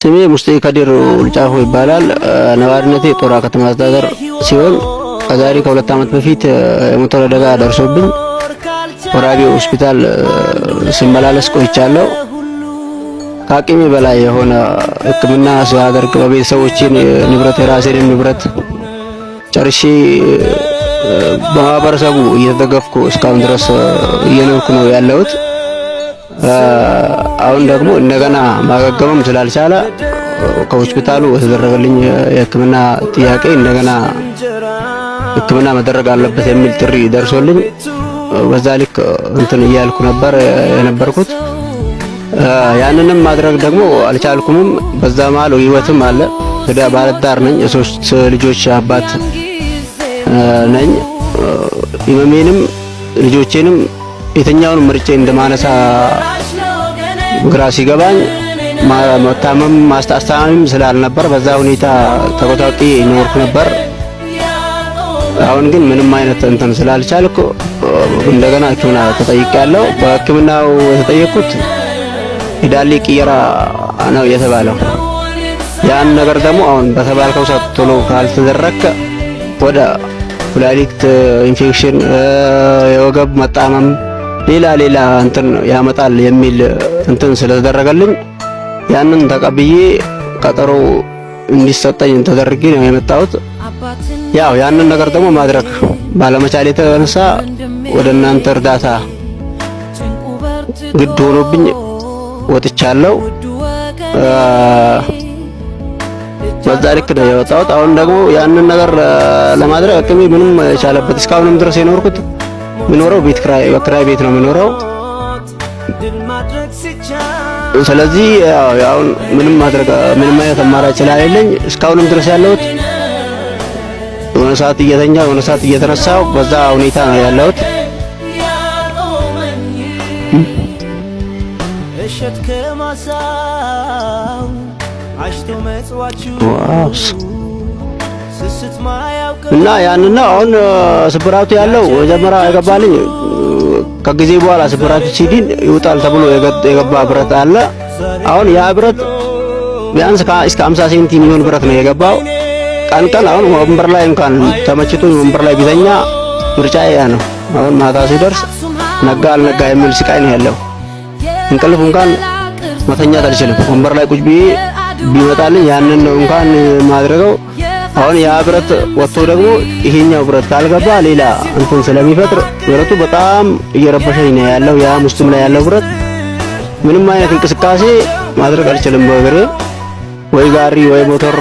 ስሜ ሙስጠፋ ከዲር ውልጫፎ ይባላል። ነዋሪነቴ ጦራ ከተማ አስተዳደር ሲሆን ከዛሬ ከ2 ዓመት በፊት የሞተር አደጋ ደርሶብኝ ወራቤ ሆስፒታል ስመላለስ ቆይቻለሁ። ከአቅሜ በላይ የሆነ ሕክምና ሲያደርግ በቤተሰቦቼን ንብረት የራሴን ንብረት ጨርሼ በማህበረሰቡ እየተደገፍኩ እስካሁን ድረስ እየኖርኩ ነው ያለሁት። አሁን ደግሞ እንደገና ማገገምም ስላልቻለ ከሆስፒታሉ የተደረገልኝ የሕክምና ጥያቄ እንደገና ሕክምና መደረግ አለበት የሚል ጥሪ ደርሶልኝ በዛ ልክ እንትን እያልኩ ነበር የነበርኩት። ያንንም ማድረግ ደግሞ አልቻልኩምም። በዛ መሀል ህይወትም አለ። ባለትዳር ነኝ፣ የሶስት ልጆች አባት ነኝ። ኢማሜንም ልጆቼንም የትኛውን ምርጫ እንደማነሳ ግራ ሲገባኝ መታመም ማስተአስተማሚም ስላልነበር በዛ ሁኔታ ተቆጣጣሪ ኖርኩ ነበር። አሁን ግን ምንም አይነት እንትን ስላልቻልኩ እንደገና ሕክምና ተጠይቄያለሁ። በሕክምናው የተጠየቁት ሂዳሊ ቅየራ ነው የተባለው። ያን ነገር ደግሞ አሁን በተባልከው ሰዓት ቶሎ ካልተደረከ ወደ ኩላሊት ኢንፌክሽን፣ የወገብ መጣመም፣ ሌላ እንትን ያመጣል የሚል እንትን ስለተደረገልኝ ያንን ተቀብዬ ቀጠሮ እንዲሰጠኝ ተደርጌ ነው የመጣሁት። ያው ያንን ነገር ደግሞ ማድረግ ባለመቻል የተነሳ ወደ እናንተ እርዳታ ግድ ሆኖብኝ ወጥቻለሁ። በዛ ልክ ነው የወጣሁት። አሁን ደግሞ ያንን ነገር ለማድረግ አቅሜ ምንም የቻለበት እስካሁንም ድረስ የኖርኩት ምኖረው በክራይ ቤት ነው የምኖረው። ስለዚህ ያው ምንም አይነት አማራጭ ስለሌለኝ እስካሁንም ድረስ ያለሁት የሆነ ሰዓት እየተኛ የሆነ ሰዓት እየተነሳው በዛ ሁኔታ ነው ያለሁት። እና ያንን ነው አሁን ስብራቱ ያለው። መጀመሪያ የገባልኝ ከጊዜ በኋላ ስብራቱ ሲዲን ይውጣል ተብሎ የገባ ብረት አለ። አሁን ያ ብረት ቢያንስ እስከ 50 ሴንቲ የሚሆን ብረት ነው የገባው። ቀን አሁን ወንበር ላይ እንኳን ተመችቶኝ ወንበር ላይ ቢተኛ ምርጫዬ ያ ነው። አሁን ማታ ሲደርስ ነጋ አልነጋ የሚል ስቃይ ነው ያለው። እንቅልፍ እንኳን መተኛት አልችልም። ወንበር ላይ ቁጭ ብዬ ቢመጣልኝ ያንን ነው እንኳን ማድረገው። አሁን ያ ብረት ወጥቶ ደግሞ ይሄኛው ብረት ካልገባ ሌላ እንትን ስለሚፈጥር ብረቱ በጣም እየረበሸኝ ነው ያለው። ያ ሙስሊም ላይ ያለው ብረት ምንም አይነት እንቅስቃሴ ማድረግ አልችልም። በእግሬ ወይ ጋሪ ወይ ሞተር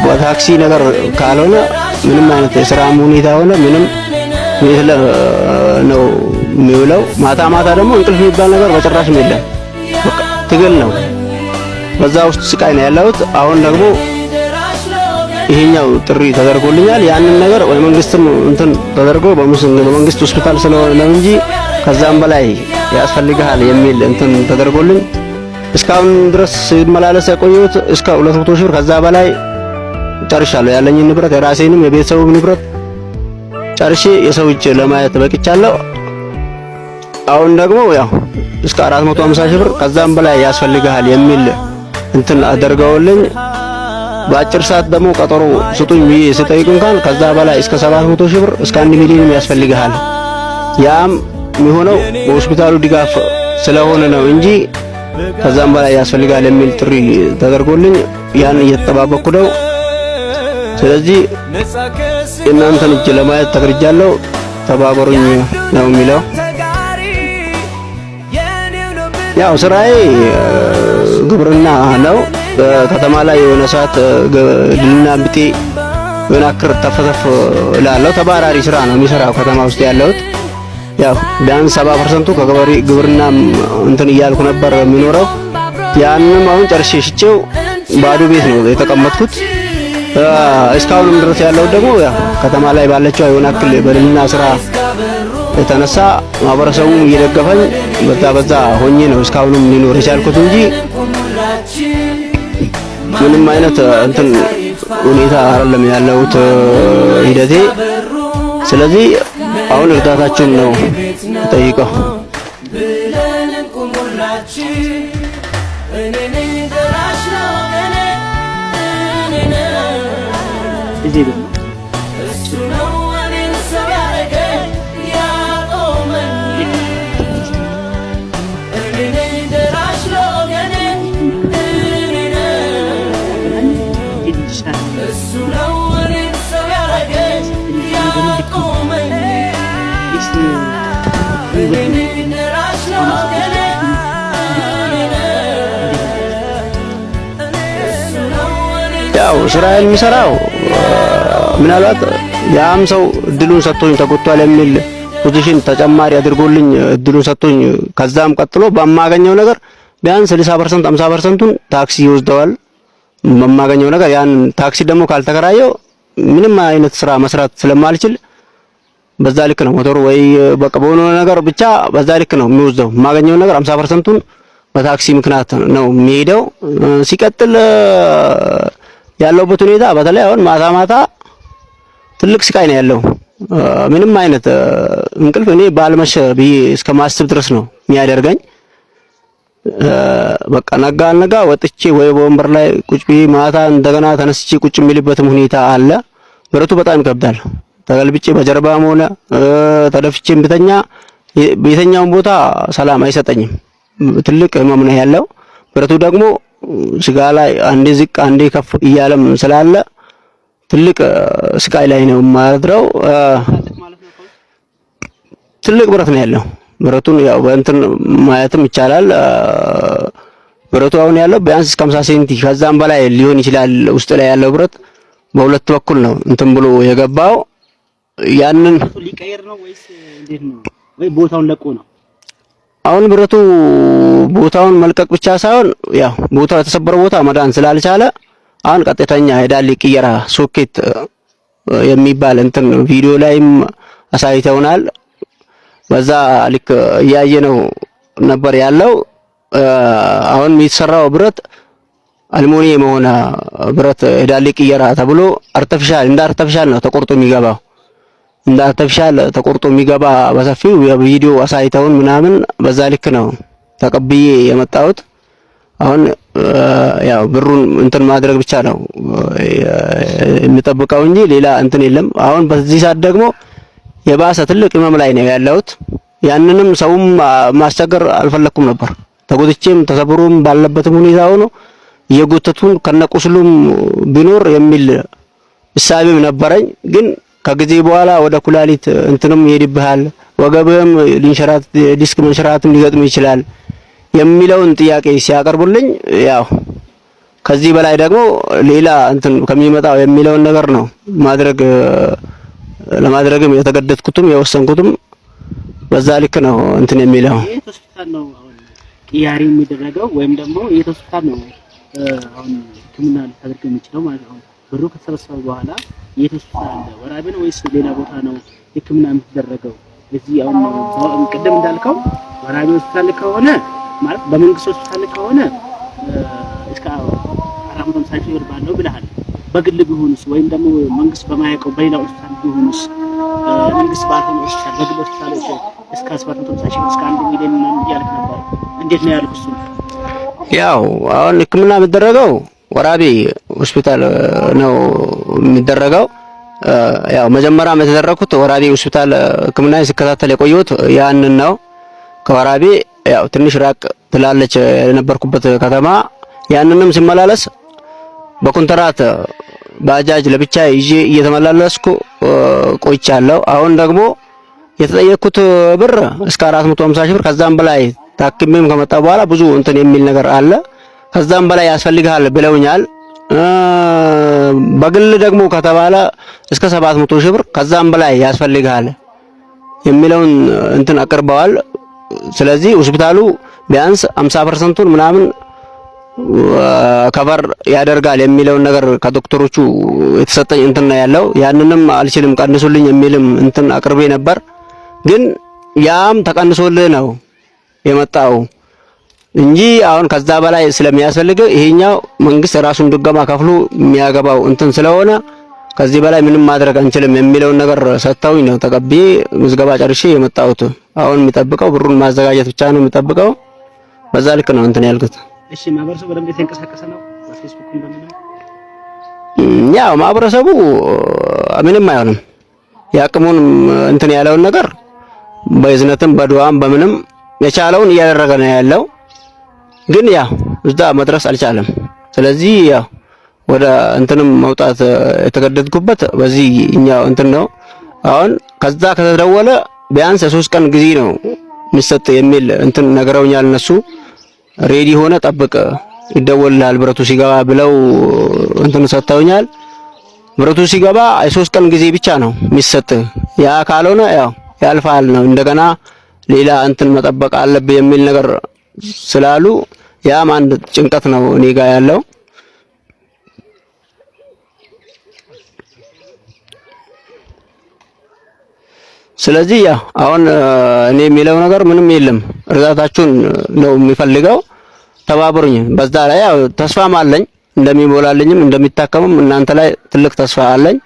በታክሲ ነገር ካልሆነ ምንም አይነት የስራም ሁኔታ ሆነ ምንም ነው የሚውለው። ማታ ደግሞ እንቅልፍ የሚባል ነገር በጭራሽም የለም። በቃ ትግል ነው። በዛ ውስጥ ስቃይ ነው ያለሁት። አሁን ደግሞ ይሄኛው ጥሪ ተደርጎልኛል። ያንን ነገር ወይ መንግስትም እንትን ተደርጎ በመንግስት ሆስፒታል ስለሆነ እንጂ ከዛም በላይ ያስፈልጋል የሚል እንትን ተደርጎልኝ እስካሁን ድረስ ሲመላለስ የቆየሁት እስከ 200 ሺህ ብር ከዛ በላይ ጨርሻለሁ። ያለኝን ንብረት የራሴንም የቤተሰቡም ንብረት ጨርሼ የሰው እጅ ለማየት በቅቻለሁ። አሁን ደግሞ ያው እስከ 450 ሺህ ብር ከዛም በላይ ያስፈልጋል የሚል እንትን አደርገውልኝ በአጭር ሰዓት ደግሞ ቀጠሮ ስጡኝ ብዬ ስጠይቅ እንኳን ከዛ በላይ እስከ 700 ሺህ ብር እስከ 1 ሚሊዮን ያስፈልጋል። ያም የሚሆነው በሆስፒታሉ ድጋፍ ስለሆነ ነው እንጂ ከዛም በላይ ያስፈልጋል የሚል ጥሪ ተደርጎልኝ ያን እየተጠባበቅኩ ነው። ስለዚህ እናንተን እጅ ለማየት ተገርጃለሁ። ተባበሩኝ ነው የሚለው። ያው ስራዬ ግብርና ነው። በከተማ ላይ የሆነ ሰዓት ድልና ብጤ የሆነ አክር ተፈተፍ እላለሁ። ተባራሪ ስራ ነው የሚሰራው ከተማ ውስጥ ያለሁት። ያው ቢያንስ 70% ግብርና እንትን እያልኩ ነበር የሚኖረው። ያንንም አሁን ጨርሼ ሽጬው ባዶ ቤት ነው የተቀመጥኩት። እስካሁንም ድረስ ያለው ደግሞ ያው ከተማ ላይ ባለችው የሆነ አክል በድልና ስራ የተነሳ ማህበረሰቡ እየደገፈኝ በዛ ሆኜ ነው እስካሁንም ሊኖር የቻልኩት እንጂ ምንም አይነት እንትን ሁኔታ አይደለም ያለውት ሂደቴ። ስለዚህ አሁን እርዳታችን ነው ጠይቀው ብለን እንቁሙላችን እኔ ነኝ ደራሽ ነው እዚህ ነው ያው ስራ የሚሰራው ምናልባት ያም ሰው እድሉን ሰጥቶኝ ተጎቷል የሚል ፖዚሽን ተጨማሪ አድርጎልኝ እድሉን ሰጥቶኝ ከዛም ቀጥሎ በማገኘው ነገር ቢያንስ 60% 50%ቱን ታክሲ ይወስደዋል። በማገኘው ነገር ያን ታክሲ ደግሞ ካልተከራየው ምንም አይነት ስራ መስራት ስለማልችል በዛ ልክ ነው ሞተሩ ወይ በቃ በሆነ ነገር ብቻ በዛ ልክ ነው የሚወስደው። የማገኘው ነገር 50%ቱን በታክሲ ምክንያት ነው የሚሄደው። ሲቀጥል ያለውበት ሁኔታ በተለይ አሁን ማታ ማታ ትልቅ ስቃይ ነው ያለው። ምንም አይነት እንቅልፍ እኔ ባልመሸ ብዬ እስከማስብ ድረስ ነው የሚያደርገኝ። በቃ ነጋ ነጋ ወጥቼ ወይ በወንበር ላይ ቁጭ ብዬ ማታ እንደገና ተነስቼ ቁጭ የሚልበትም ሁኔታ አለ። ብረቱ በጣም ይከብዳል። ተገልብጬ በጀርባም ሆነ ተደፍቼም ብተኛ በየትኛውም ቦታ ሰላም አይሰጠኝም። ትልቅ ህመም ነው ያለው። ብረቱ ደግሞ ስጋ ላይ አንዴ ዝቅ አንዴ ከፍ እያለም ስላለ ትልቅ ስቃይ ላይ ነው ማድረው። ትልቅ ብረት ነው ያለው። ብረቱን ያው በእንትን ማየትም ይቻላል። ብረቱ አሁን ያለው ቢያንስ እስከ 50 ሴንቲ ከዛም በላይ ሊሆን ይችላል። ውስጥ ላይ ያለው ብረት በሁለት በኩል ነው እንትን ብሎ የገባው። ያንን ሊቀየር ነው ወይስ እንዴት ነው? ወይ ቦታውን ለቆ ነው? አሁን ብረቱ ቦታውን መልቀቅ ብቻ ሳይሆን ያው ቦታው የተሰበረው ቦታ መዳን ስላልቻለ አሁን ቀጥተኛ ሄዳል ቅየራ ሶኬት የሚባል እንትን ቪዲዮ ላይም አሳይተውናል። በዛ ልክ እያየነው ነበር ያለው። አሁን የሚሰራው ብረት አልሙኒየም የሆነ ብረት ሄዳል ቅየራ ተብሎ አርቲፊሻል እንደ አርቲፊሻል ነው ተቆርጦ የሚገባው። እንደ አርቲፊሻል ተቆርጦ የሚገባ በሰፊው የቪዲዮ አሳይተውን ምናምን በዛ ልክ ነው ተቀብዬ የመጣሁት። አሁን ያው ብሩን እንትን ማድረግ ብቻ ነው የሚጠብቀው እንጂ ሌላ እንትን የለም። አሁን በዚህ ሰዓት ደግሞ የባሰ ትልቅ ህመም ላይ ነው ያለሁት። ያንንም ሰውም ማስቸገር አልፈለኩም ነበር። ተጎድቼም ተሰብሮም ባለበትም ሁኔታ ሆኖ እየጎተቱን ከነቁስሉም ቢኖር የሚል እሳቤም ነበረኝ። ግን ከጊዜ በኋላ ወደ ኩላሊት እንትንም ይሄድብሃል፣ ወገብም ሊንሸራት ዲስክ መንሸራትም ሊገጥም ይችላል የሚለውን ጥያቄ ሲያቀርቡልኝ ያው ከዚህ በላይ ደግሞ ሌላ እንትን ከሚመጣው የሚለውን ነገር ነው ለማድረግም የተገደድኩትም የወሰንኩትም በዛ ልክ ነው እንትን የሚለው። የት ሆስፒታል ነው አሁን ቅያሪ የሚደረገው ወይም ደግሞ የት ሆስፒታል ነው አሁን ሕክምና ሊደረግ የሚችለው ማለት ነው? ብሩ ከተሰበሰበ በኋላ የት ሆስፒታል አለ? ወራቤ ነው ወይስ ሌላ ቦታ ነው ሕክምና የሚደረገው? እዚህ አሁን ቅድም እንዳልከው ወራቤ ሆስፒታል ከሆነ ማለት በመንግስት ሆስፒታል ከሆነ እስከ 450 ሺህ ብር ባለው ብለሃል። በግል ቢሆንስ ወይም ደግሞ መንግስት በማያውቀው በሌላ ሆስፒታል ቢሆንስ? መንግስት ባልሆነ ሆስፒታል በግል ሆስፒታሎች እስከ 750 ሺህ እስከ 1 ሚሊዮን ምናምን እያልክ ነበር። እንዴት ነው ያልኩት? እሱ ያው አሁን ህክምና የሚደረገው ወራቤ ሆስፒታል ነው የሚደረገው። ያው መጀመሪያም የተደረኩት ወራቤ ሆስፒታል ህክምና ሲከታተል የቆየሁት ያንን ነው። ከወራቤ ያው ትንሽ ራቅ ትላለች የነበርኩበት ከተማ። ያንንም ሲመላለስ በኮንትራት ባጃጅ ለብቻ ይዤ እየተመላለስኩ ቆይቻለሁ። አሁን ደግሞ የተጠየቅኩት ብር እስከ 450 ሺህ ብር ከዛም በላይ ታክሜም ከመጣ በኋላ ብዙ እንትን የሚል ነገር አለ። ከዛም በላይ ያስፈልጋል ብለውኛል። በግል ደግሞ ከተባለ እስከ 700 ሺህ ብር ከዛም በላይ ያስፈልጋል የሚለውን እንትን አቅርበዋል። ስለዚህ ሆስፒታሉ ቢያንስ 50%ቱን ምናምን ከቨር ያደርጋል የሚለውን ነገር ከዶክተሮቹ የተሰጠኝ እንትን ነው ያለው። ያንንም አልችልም ቀንሱልኝ የሚልም እንትን አቅርቤ ነበር። ግን ያም ተቀንሶልህ ነው የመጣው እንጂ አሁን ከዛ በላይ ስለሚያስፈልገው ይሄኛው መንግስት ራሱን ድጋማ ከፍሎ የሚያገባው እንትን ስለሆነ ከዚህ በላይ ምንም ማድረግ አንችልም የሚለውን ነገር ሰጥተውኝ ነው ተቀብዬ ምዝገባ ጨርሼ የመጣሁት። አሁን የሚጠብቀው ብሩን ማዘጋጀት ብቻ ነው የሚጠብቀው። በዛ ልክ ነው እንትን ያልኩት። እሺ ማህበረሰቡ በደንብ የተንቀሳቀሰ ነው። በፌስቡክ እንደምን ያው ማህበረሰቡ ምንም አይሆንም። ያቅሙን እንትን ያለውን ነገር በእዝነትም በዱዓም በምንም የቻለውን እያደረገ ነው ያለው። ግን ያው እዛ መድረስ አልቻለም። ስለዚህ ያው ወደ እንትንም መውጣት የተገደድኩበት በዚህ እኛው እንትን ነው። አሁን ከዛ ከተደወለ ቢያንስ የ3 ቀን ጊዜ ነው የሚሰጥ የሚል እንትን ነገረውኛል። እነሱ ሬዲ ሆነ ጠብቅ ይደወልልሃል ብረቱ ሲገባ ብለው እንትን ሰጥተውኛል። ብረቱ ሲገባ የ3 ቀን ጊዜ ብቻ ነው የሚሰጥ። ያ ካልሆነ ያው ያልፋል ነው እንደገና ሌላ እንትን መጠበቅ አለብህ የሚል ነገር ስላሉ ያም አንድ ጭንቀት ነው እኔ ጋር ያለው። ስለዚህ ያው አሁን እኔ የሚለው ነገር ምንም የለም። እርዳታችሁን ነው የሚፈልገው። ተባብሩኝ። በዛ ላይ ያው ተስፋም አለኝ እንደሚሞላልኝም እንደሚታከምም እናንተ ላይ ትልቅ ተስፋ አለኝ።